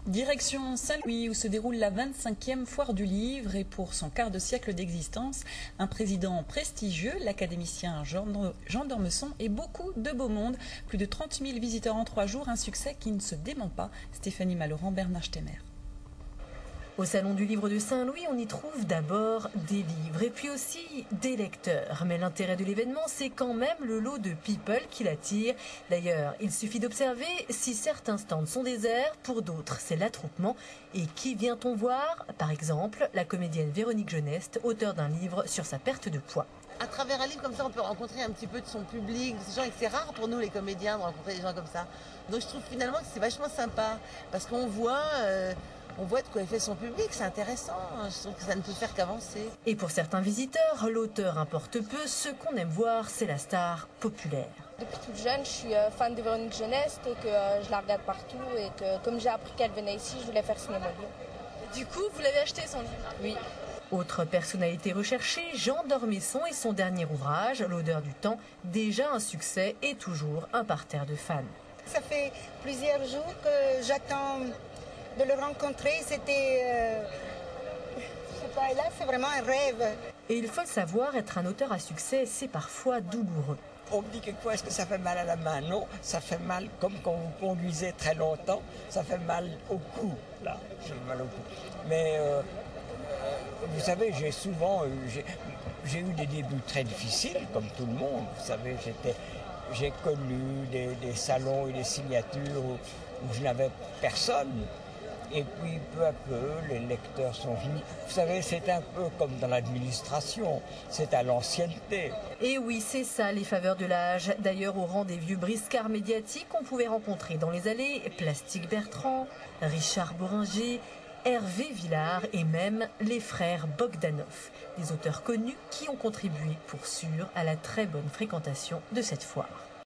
Direction Saint-Louis où se déroule la 25e foire du livre et pour son quart de siècle d'existence, un président prestigieux, l'académicien Jean d'Ormesson et beaucoup de beau monde. Plus de 30 000 visiteurs en 3 jours, un succès qui ne se dément pas. Stéphanie Malorand, Bernard Stemmer. Au Salon du Livre de Saint-Louis, on y trouve d'abord des livres et puis aussi des lecteurs. Mais l'intérêt de l'événement, c'est quand même le lot de people qui l'attire. D'ailleurs, il suffit d'observer si certains stands sont déserts, pour d'autres, c'est l'attroupement. Et qui vient-on voir? Par exemple, la comédienne Véronique Jeuneste, auteure d'un livre sur sa perte de poids. À travers un livre comme ça, on peut rencontrer un petit peu de son public, de ces gens, et c'est rare pour nous les comédiens de rencontrer des gens comme ça. Donc je trouve finalement que c'est vachement sympa, parce qu'on voit de quoi est fait son public, c'est intéressant, je trouve que ça ne peut faire qu'avancer. Et pour certains visiteurs, l'auteur importe peu, ce qu'on aime voir, c'est la star populaire. Depuis toute jeune, je suis fan de Véronique Jeuneste et que je la regarde partout et que comme j'ai appris qu'elle venait ici, je voulais faire cinéma livre. Du coup, vous l'avez acheté son livre? Oui. Autre personnalité recherchée, Jean d'Ormesson et son dernier ouvrage, L'odeur du temps, déjà un succès et toujours un parterre de fans. Ça fait plusieurs jours que j'attends de le rencontrer, là, c'est vraiment un rêve. Et il faut le savoir, être un auteur à succès, c'est parfois douloureux. On me dit quelquefois, est-ce que ça fait mal à la main? Non, ça fait mal comme quand vous conduisez très longtemps, ça fait mal au cou, là, j'ai mal au cou. Mais vous savez, j'ai eu des débuts très difficiles, comme tout le monde. Vous savez, j'ai connu des salons et des signatures où je n'avais personne. Et puis, peu à peu, les lecteurs sont venus. Vous savez, c'est un peu comme dans l'administration, c'est à l'ancienneté. Et oui, c'est ça, les faveurs de l'âge. D'ailleurs, au rang des vieux briscards médiatiques, on pouvait rencontrer dans les allées Plastique Bertrand, Richard Bohringer, Hervé Villard et même les frères Bogdanov, des auteurs connus qui ont contribué, pour sûr, à la très bonne fréquentation de cette foire.